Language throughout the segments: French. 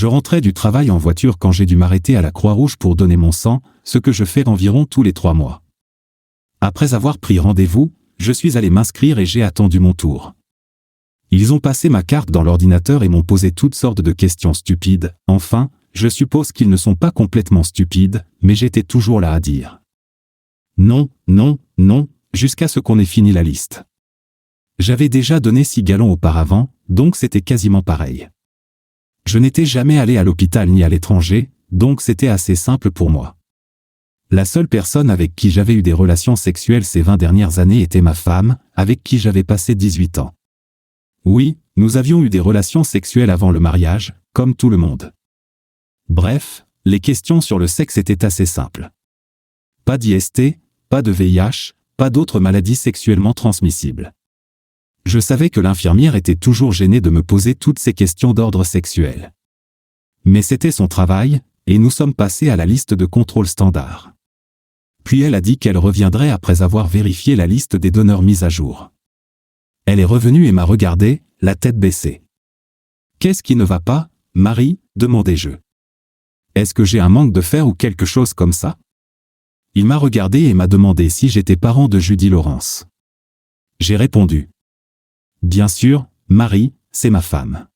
Je rentrais du travail en voiture quand j'ai dû m'arrêter à la Croix-Rouge pour donner mon sang, ce que je fais environ tous les 3 mois. Après avoir pris rendez-vous, je suis allé m'inscrire et j'ai attendu mon tour. Ils ont passé ma carte dans l'ordinateur et m'ont posé toutes sortes de questions stupides. Enfin, je suppose qu'ils ne sont pas complètement stupides, mais j'étais toujours là à dire non, non, non, jusqu'à ce qu'on ait fini la liste. J'avais déjà donné 6 gallons auparavant, donc c'était quasiment pareil. Je n'étais jamais allé à l'hôpital ni à l'étranger, donc c'était assez simple pour moi. La seule personne avec qui j'avais eu des relations sexuelles ces 20 dernières années était ma femme, avec qui j'avais passé 18 ans. Oui, nous avions eu des relations sexuelles avant le mariage, comme tout le monde. Bref, les questions sur le sexe étaient assez simples. Pas d'IST, pas de VIH, pas d'autres maladies sexuellement transmissibles. Je savais que l'infirmière était toujours gênée de me poser toutes ces questions d'ordre sexuel. Mais c'était son travail, et nous sommes passés à la liste de contrôle standard. Puis elle a dit qu'elle reviendrait après avoir vérifié la liste des donneurs mise à jour. Elle est revenue et m'a regardé, la tête baissée. « Qu'est-ce qui ne va pas, Marie ?» demandai-je. « Est-ce que j'ai un manque de fer ou quelque chose comme ça ?» Il m'a regardé et m'a demandé si j'étais parent de Judy Lawrence. J'ai répondu. « Bien sûr, Marie, c'est ma femme. »«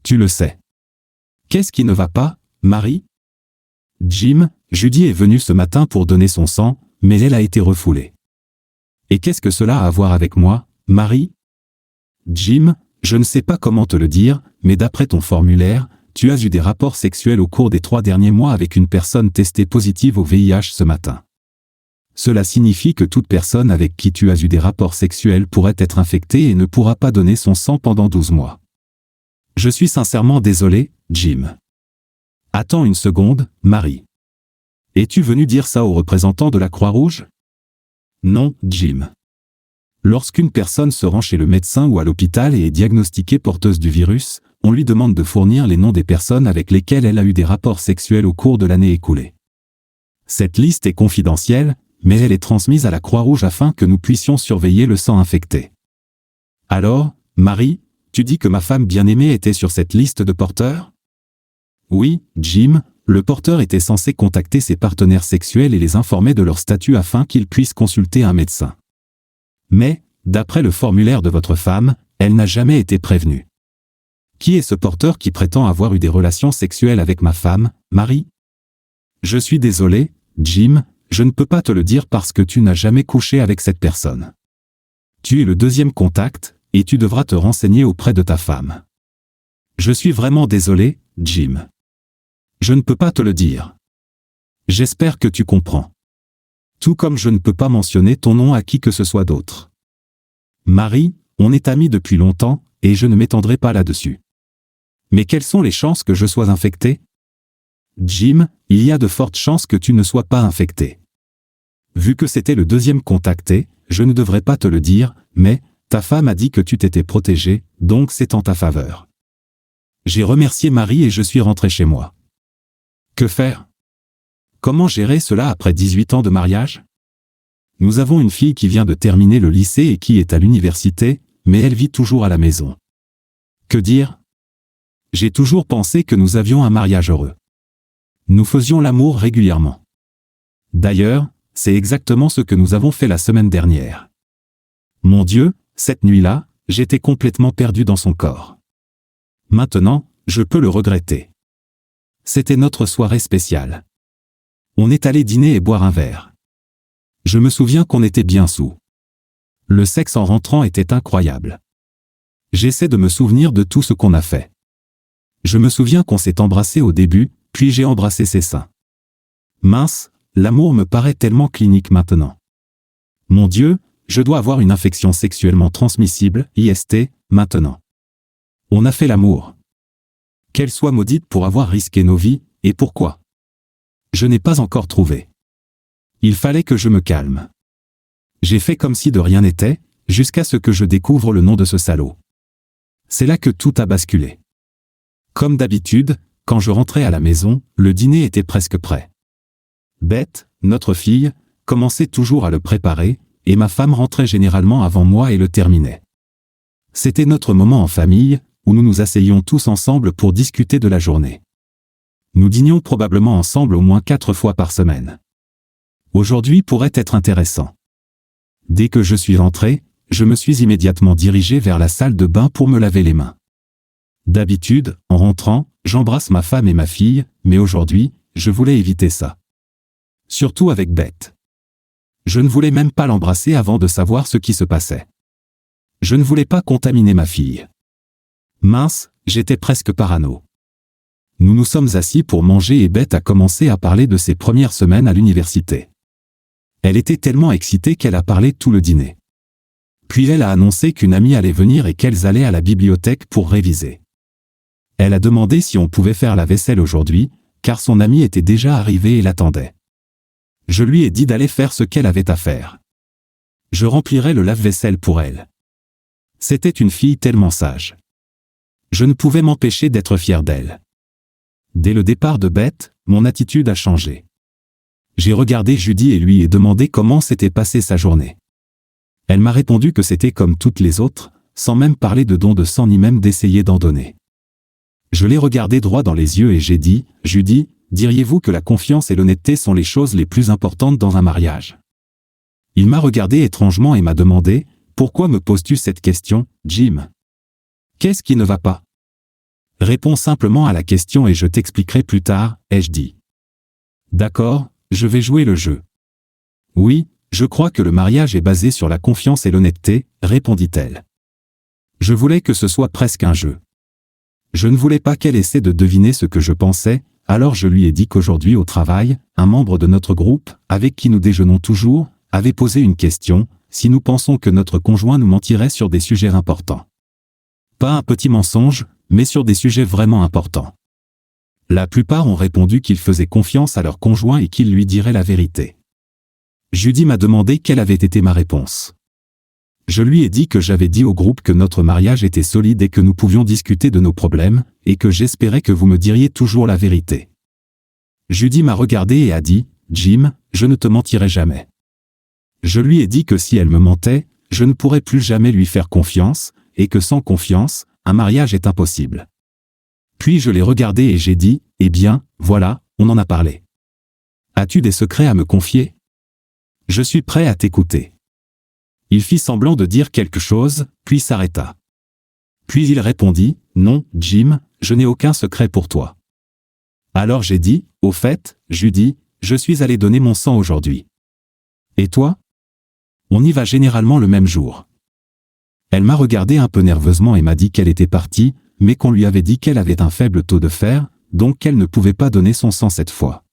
Tu le sais. »« Qu'est-ce qui ne va pas, Marie ?» ?»« Jim, Judy est venue ce matin pour donner son sang, mais elle a été refoulée. »« Et qu'est-ce que cela a à voir avec moi, Marie ?» ?»« Jim, je ne sais pas comment te le dire, mais d'après ton formulaire, tu as eu des rapports sexuels au cours des 3 derniers mois avec une personne testée positive au VIH ce matin. Cela signifie que toute personne avec qui tu as eu des rapports sexuels pourrait être infectée et ne pourra pas donner son sang pendant 12 mois. Je suis sincèrement désolé, Jim. Attends une seconde, Marie. Es-tu venu dire ça aux représentants de la Croix-Rouge? Non, Jim. Lorsqu'une personne se rend chez le médecin ou à l'hôpital et est diagnostiquée porteuse du virus, on lui demande de fournir les noms des personnes avec lesquelles elle a eu des rapports sexuels au cours de l'année écoulée. Cette liste est confidentielle, mais elle est transmise à la Croix-Rouge afin que nous puissions surveiller le sang infecté. Alors, Marie, tu dis que ma femme bien-aimée était sur cette liste de porteurs? Oui, Jim, le porteur était censé contacter ses partenaires sexuels et les informer de leur statut afin qu'ils puissent consulter un médecin. Mais, d'après le formulaire de votre femme, elle n'a jamais été prévenue. Qui est ce porteur qui prétend avoir eu des relations sexuelles avec ma femme, Marie? Je suis désolé, Jim, je ne peux pas te le dire parce que tu n'as jamais couché avec cette personne. Tu es le 2e contact, et tu devras te renseigner auprès de ta femme. Je suis vraiment désolé, Jim. Je ne peux pas te le dire. J'espère que tu comprends. Tout comme je ne peux pas mentionner ton nom à qui que ce soit d'autre. Marie, on est amis depuis longtemps, et je ne m'étendrai pas là-dessus. Mais quelles sont les chances que je sois infecté? Jim, il y a de fortes chances que tu ne sois pas infecté. Vu que c'était le 2e contacté, je ne devrais pas te le dire, mais ta femme a dit que tu t'étais protégé, donc c'est en ta faveur. J'ai remercié Marie et je suis rentré chez moi. Que faire? Comment gérer cela après 18 ans de mariage? Nous avons une fille qui vient de terminer le lycée et qui est à l'université, mais elle vit toujours à la maison. Que dire? J'ai toujours pensé que nous avions un mariage heureux. Nous faisions l'amour régulièrement. D'ailleurs, c'est exactement ce que nous avons fait la semaine dernière. Mon Dieu, cette nuit-là, j'étais complètement perdu dans son corps. Maintenant, je peux le regretter. C'était notre soirée spéciale. On est allé dîner et boire un verre. Je me souviens qu'on était bien saoul. Le sexe en rentrant était incroyable. J'essaie de me souvenir de tout ce qu'on a fait. Je me souviens qu'on s'est embrassé au début, puis j'ai embrassé ses seins. Mince, l'amour me paraît tellement clinique maintenant. Mon Dieu, je dois avoir une infection sexuellement transmissible, IST, maintenant. On a fait l'amour. Qu'elle soit maudite pour avoir risqué nos vies, et pourquoi? Je n'ai pas encore trouvé. Il fallait que je me calme. J'ai fait comme si de rien n'était, jusqu'à ce que je découvre le nom de ce salaud. C'est là que tout a basculé. Comme d'habitude, quand je rentrais à la maison, le dîner était presque prêt. Beth, notre fille, commençait toujours à le préparer, et ma femme rentrait généralement avant moi et le terminait. C'était notre moment en famille, où nous nous asseyions tous ensemble pour discuter de la journée. Nous dînions probablement ensemble au moins 4 fois par semaine. Aujourd'hui pourrait être intéressant. Dès que je suis rentré, je me suis immédiatement dirigé vers la salle de bain pour me laver les mains. D'habitude, en rentrant, j'embrasse ma femme et ma fille, mais aujourd'hui, je voulais éviter ça. Surtout avec Beth. Je ne voulais même pas l'embrasser avant de savoir ce qui se passait. Je ne voulais pas contaminer ma fille. Mince, j'étais presque parano. Nous nous sommes assis pour manger et Beth a commencé à parler de ses premières semaines à l'université. Elle était tellement excitée qu'elle a parlé tout le dîner. Puis elle a annoncé qu'une amie allait venir et qu'elles allaient à la bibliothèque pour réviser. Elle a demandé si on pouvait faire la vaisselle aujourd'hui, car son amie était déjà arrivée et l'attendait. Je lui ai dit d'aller faire ce qu'elle avait à faire. Je remplirai le lave-vaisselle pour elle. C'était une fille tellement sage. Je ne pouvais m'empêcher d'être fier d'elle. Dès le départ de Beth, mon attitude a changé. J'ai regardé Judy et lui ai demandé comment s'était passée sa journée. Elle m'a répondu que c'était comme toutes les autres, sans même parler de don de sang ni même d'essayer d'en donner. Je l'ai regardé droit dans les yeux et j'ai dit, « Judy, diriez-vous que la confiance et l'honnêteté sont les choses les plus importantes dans un mariage ?» Il m'a regardé étrangement et m'a demandé, « Pourquoi me poses-tu cette question, Jim? Qu'est-ce qui ne va pas? » Réponds simplement à la question et je t'expliquerai plus tard, ai-je dit. D'accord, je vais jouer le jeu. Oui, je crois que le mariage est basé sur la confiance et l'honnêteté, répondit-elle. Je voulais que ce soit presque un jeu. Je ne voulais pas qu'elle essaie de deviner ce que je pensais, alors je lui ai dit qu'aujourd'hui au travail, un membre de notre groupe, avec qui nous déjeunons toujours, avait posé une question, si nous pensons que notre conjoint nous mentirait sur des sujets importants. Pas un petit mensonge, mais sur des sujets vraiment importants. La plupart ont répondu qu'ils faisaient confiance à leur conjoint et qu'ils lui diraient la vérité. Judy m'a demandé quelle avait été ma réponse. Je lui ai dit que j'avais dit au groupe que notre mariage était solide et que nous pouvions discuter de nos problèmes, et que j'espérais que vous me diriez toujours la vérité. Judy m'a regardé et a dit, « Jim, je ne te mentirai jamais. » Je lui ai dit que si elle me mentait, je ne pourrais plus jamais lui faire confiance, et que sans confiance, un mariage est impossible. Puis je l'ai regardé et j'ai dit, « Eh bien, voilà, on en a parlé. As-tu des secrets à me confier? Je suis prêt à t'écouter. » Il fit semblant de dire quelque chose, puis s'arrêta. Puis il répondit, « Non, Jim, je n'ai aucun secret pour toi. » Alors j'ai dit, « Au fait, Judy, je suis allé donner mon sang aujourd'hui. Et toi? On y va généralement le même jour. » Elle m'a regardé un peu nerveusement et m'a dit qu'elle était partie, mais qu'on lui avait dit qu'elle avait un faible taux de fer, donc qu'elle ne pouvait pas donner son sang cette fois.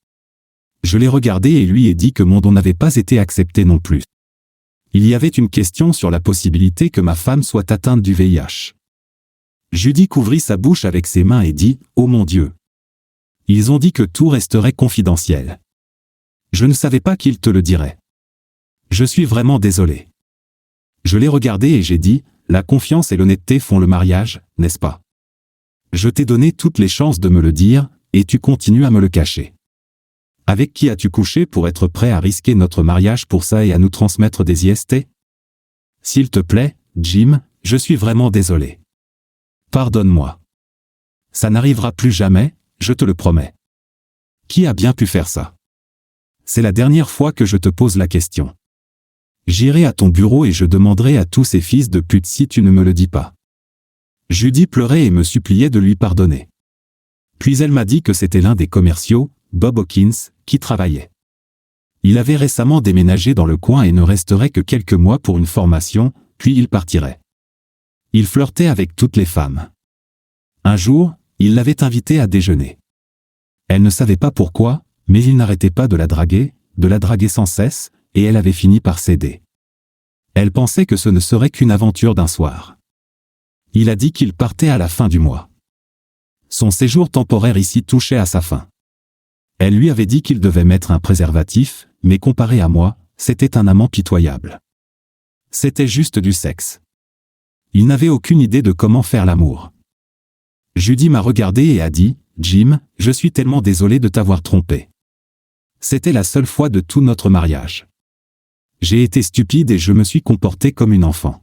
Je l'ai regardé et lui ai dit que mon don n'avait pas été accepté non plus. Il y avait une question sur la possibilité que ma femme soit atteinte du VIH. Judy couvrit sa bouche avec ses mains et dit, « Oh mon Dieu! Ils ont dit que tout resterait confidentiel. Je ne savais pas qu'ils te le diraient. Je suis vraiment désolé. » Je l'ai regardé et j'ai dit, « La confiance et l'honnêteté font le mariage, n'est-ce pas? Je t'ai donné toutes les chances de me le dire, et tu continues à me le cacher. Avec qui as-tu couché pour être prêt à risquer notre mariage pour ça et à nous transmettre des IST? S'il te plaît, Jim, je suis vraiment désolé. Pardonne-moi. Ça n'arrivera plus jamais, je te le promets. Qui a bien pu faire ça? C'est la dernière fois que je te pose la question. J'irai à ton bureau et je demanderai à tous ces fils de pute si tu ne me le dis pas. » Judy pleurait et me suppliait de lui pardonner. Puis elle m'a dit que c'était l'un des commerciaux, Bob Hawkins, qui travaillait. Il avait récemment déménagé dans le coin et ne resterait que quelques mois pour une formation, puis il partirait. Il flirtait avec toutes les femmes. Un jour, il l'avait invitée à déjeuner. Elle ne savait pas pourquoi, mais il n'arrêtait pas de la draguer sans cesse, et elle avait fini par céder. Elle pensait que ce ne serait qu'une aventure d'un soir. Il a dit qu'il partait à la fin du mois. Son séjour temporaire ici touchait à sa fin. Elle lui avait dit qu'il devait mettre un préservatif, mais comparé à moi, c'était un amant pitoyable. C'était juste du sexe. Il n'avait aucune idée de comment faire l'amour. Judy m'a regardé et a dit, « Jim, je suis tellement désolé de t'avoir trompé. C'était la seule fois de tout notre mariage. J'ai été stupide et je me suis comporté comme une enfant.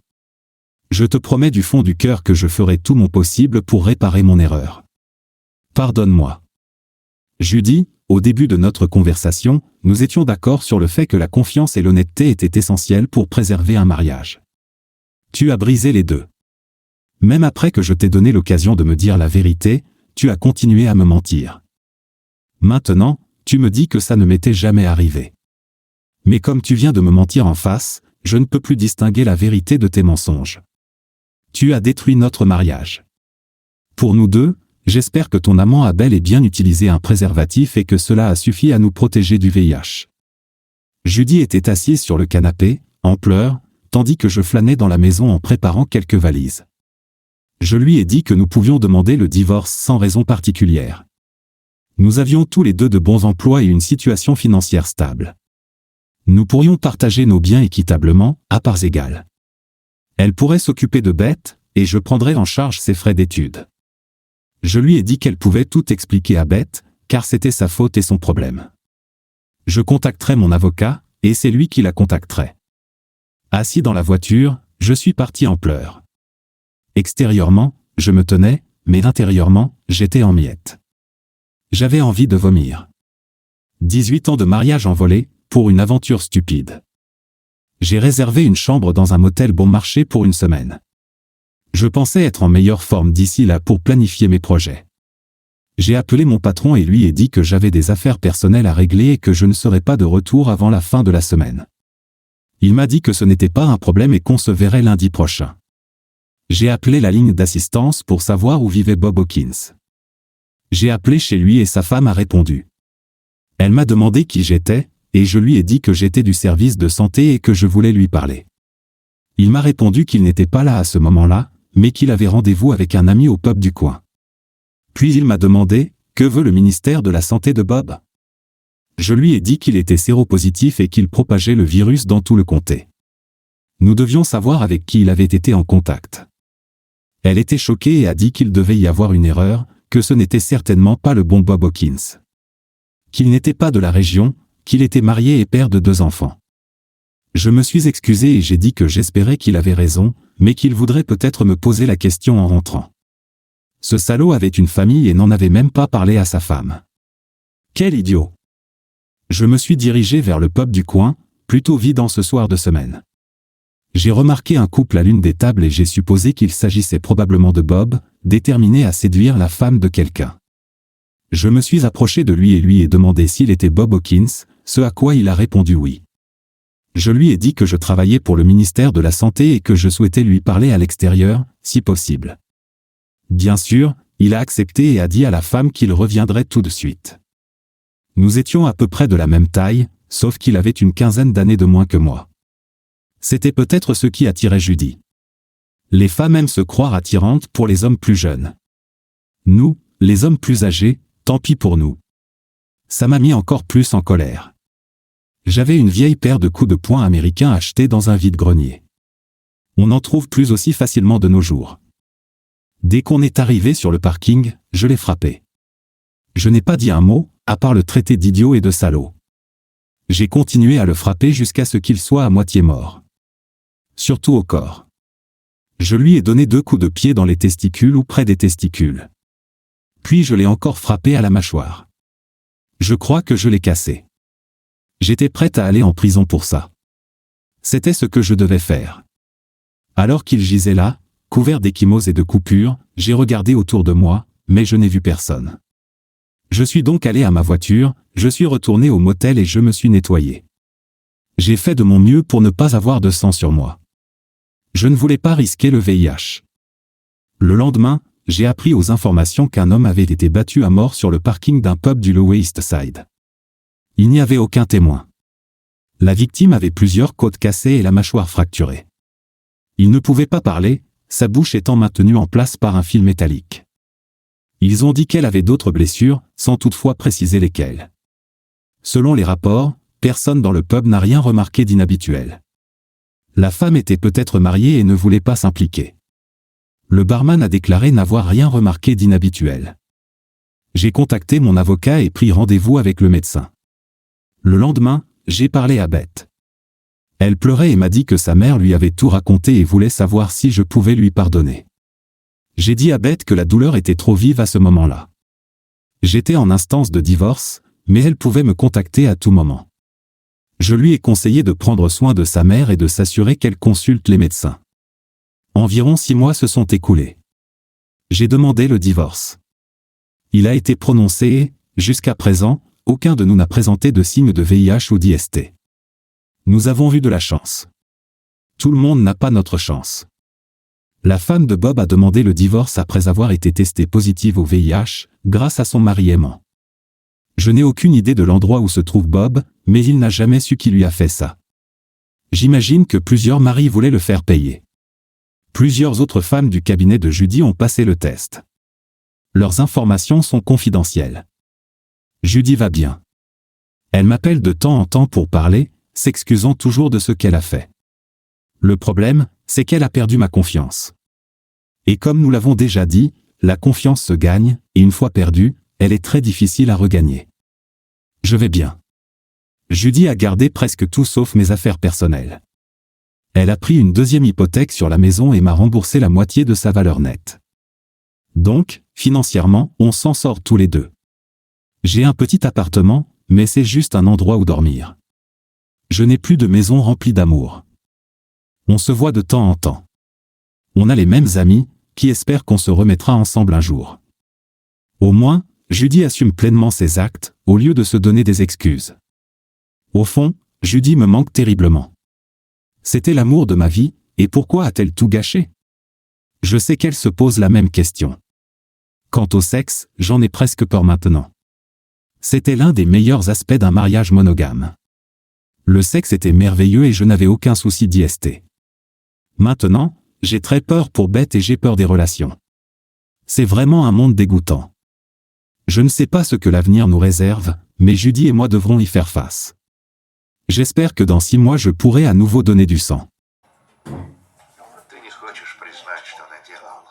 Je te promets du fond du cœur que je ferai tout mon possible pour réparer mon erreur. Pardonne-moi. Judy, au début de notre conversation, nous étions d'accord sur le fait que la confiance et l'honnêteté étaient essentielles pour préserver un mariage. Tu as brisé les deux. Même après que je t'ai donné l'occasion de me dire la vérité, tu as continué à me mentir. Maintenant, tu me dis que ça ne m'était jamais arrivé. Mais comme tu viens de me mentir en face, je ne peux plus distinguer la vérité de tes mensonges. Tu as détruit notre mariage. Pour nous deux, j'espère que ton amant a bel et bien utilisé un préservatif et que cela a suffi à nous protéger du VIH. Judy était assise sur le canapé, en pleurs, tandis que je flânais dans la maison en préparant quelques valises. Je lui ai dit que nous pouvions demander le divorce sans raison particulière. Nous avions tous les deux de bons emplois et une situation financière stable. Nous pourrions partager nos biens équitablement, à parts égales. Elle pourrait s'occuper de Beth, et je prendrais en charge ses frais d'études. Je lui ai dit qu'elle pouvait tout expliquer à Beth, car c'était sa faute et son problème. Je contacterai mon avocat, et c'est lui qui la contacterait. Assis dans la voiture, je suis parti en pleurs. Extérieurement, je me tenais, mais intérieurement, j'étais en miettes. J'avais envie de vomir. 18 ans de mariage envolé, pour une aventure stupide. J'ai réservé une chambre dans un motel bon marché pour une semaine. Je pensais être en meilleure forme d'ici là pour planifier mes projets. J'ai appelé mon patron et lui ai dit que j'avais des affaires personnelles à régler et que je ne serais pas de retour avant la fin de la semaine. Il m'a dit que ce n'était pas un problème et qu'on se verrait lundi prochain. J'ai appelé la ligne d'assistance pour savoir où vivait Bob Hawkins. J'ai appelé chez lui et sa femme a répondu. Elle m'a demandé qui j'étais, et je lui ai dit que j'étais du service de santé et que je voulais lui parler. Il m'a répondu qu'il n'était pas là à ce moment-là, mais qu'il avait rendez-vous avec un ami au pub du coin. Puis il m'a demandé, que veut le ministère de la Santé de Bob ? Je lui ai dit qu'il était séropositif et qu'il propageait le virus dans tout le comté. Nous devions savoir avec qui il avait été en contact. Elle était choquée et a dit qu'il devait y avoir une erreur, que ce n'était certainement pas le bon Bob Hawkins. Qu'il n'était pas de la région, qu'il était marié et père de 2 enfants. Je me suis excusé et j'ai dit que j'espérais qu'il avait raison, mais qu'il voudrait peut-être me poser la question en rentrant. Ce salaud avait une famille et n'en avait même pas parlé à sa femme. Quel idiot! Je me suis dirigé vers le pub du coin, plutôt vide en ce soir de semaine. J'ai remarqué un couple à l'une des tables et j'ai supposé qu'il s'agissait probablement de Bob, déterminé à séduire la femme de quelqu'un. Je me suis approché de lui et lui ai demandé s'il était Bob Hawkins, ce à quoi il a répondu oui. Je lui ai dit que je travaillais pour le ministère de la Santé et que je souhaitais lui parler à l'extérieur, si possible. Bien sûr, il a accepté et a dit à la femme qu'il reviendrait tout de suite. Nous étions à peu près de la même taille, sauf qu'il avait une quinzaine d'années de moins que moi. C'était peut-être ce qui attirait Judy. Les femmes aiment se croire attirantes pour les hommes plus jeunes. Nous, les hommes plus âgés, tant pis pour nous. Ça m'a mis encore plus en colère. J'avais une vieille paire de coups de poing américains achetés dans un vide-grenier. On n'en trouve plus aussi facilement de nos jours. Dès qu'on est arrivé sur le parking, je l'ai frappé. Je n'ai pas dit un mot, à part le traiter d'idiot et de salaud. J'ai continué à le frapper jusqu'à ce qu'il soit à moitié mort. Surtout au corps. Je lui ai donné 2 coups de pied dans les testicules ou près des testicules. Puis je l'ai encore frappé à la mâchoire. Je crois que je l'ai cassé. J'étais prête à aller en prison pour ça. C'était ce que je devais faire. Alors qu'il gisait là, couvert d'ecchymoses et de coupures, j'ai regardé autour de moi, mais je n'ai vu personne. Je suis donc allé à ma voiture, je suis retourné au motel et je me suis nettoyé. J'ai fait de mon mieux pour ne pas avoir de sang sur moi. Je ne voulais pas risquer le VIH. Le lendemain, j'ai appris aux informations qu'un homme avait été battu à mort sur le parking d'un pub du Lower East Side. Il n'y avait aucun témoin. La victime avait plusieurs côtes cassées et la mâchoire fracturée. Il ne pouvait pas parler, sa bouche étant maintenue en place par un fil métallique. Ils ont dit qu'elle avait d'autres blessures, sans toutefois préciser lesquelles. Selon les rapports, personne dans le pub n'a rien remarqué d'inhabituel. La femme était peut-être mariée et ne voulait pas s'impliquer. Le barman a déclaré n'avoir rien remarqué d'inhabituel. J'ai contacté mon avocat et pris rendez-vous avec le médecin. Le lendemain, j'ai parlé à Beth. Elle pleurait et m'a dit que sa mère lui avait tout raconté et voulait savoir si je pouvais lui pardonner. J'ai dit à Beth que la douleur était trop vive à ce moment-là. J'étais en instance de divorce, mais elle pouvait me contacter à tout moment. Je lui ai conseillé de prendre soin de sa mère et de s'assurer qu'elle consulte les médecins. Environ 6 mois se sont écoulés. J'ai demandé le divorce. Il a été prononcé et, jusqu'à présent, aucun de nous n'a présenté de signe de VIH ou d'IST. Nous avons eu de la chance. Tout le monde n'a pas notre chance. La femme de Bob a demandé le divorce après avoir été testée positive au VIH, grâce à son mari aimant. Je n'ai aucune idée de l'endroit où se trouve Bob, mais il n'a jamais su qui lui a fait ça. J'imagine que plusieurs maris voulaient le faire payer. Plusieurs autres femmes du cabinet de Judy ont passé le test. Leurs informations sont confidentielles. Judy va bien. Elle m'appelle de temps en temps pour parler, s'excusant toujours de ce qu'elle a fait. Le problème, c'est qu'elle a perdu ma confiance. Et comme nous l'avons déjà dit, la confiance se gagne, et une fois perdue, elle est très difficile à regagner. Je vais bien. Judy a gardé presque tout sauf mes affaires personnelles. Elle a pris une deuxième hypothèque sur la maison et m'a remboursé la moitié de sa valeur nette. Donc, financièrement, on s'en sort tous les deux. J'ai un petit appartement, mais c'est juste un endroit où dormir. Je n'ai plus de maison remplie d'amour. On se voit de temps en temps. On a les mêmes amis, qui espèrent qu'on se remettra ensemble un jour. Au moins, Judy assume pleinement ses actes, au lieu de se donner des excuses. Au fond, Judy me manque terriblement. C'était l'amour de ma vie, et pourquoi a-t-elle tout gâché? Je sais qu'elle se pose la même question. Quant au sexe, j'en ai presque peur maintenant. C'était l'un des meilleurs aspects d'un mariage monogame. Le sexe était merveilleux et je n'avais aucun souci d'IST. Maintenant, j'ai très peur pour Beth et j'ai peur des relations. C'est vraiment un monde dégoûtant. Je ne sais pas ce que l'avenir nous réserve, mais Judy et moi devrons y faire face. J'espère que dans 6 mois je pourrai à nouveau donner du sang. Ты не хочешь признать, что наделал.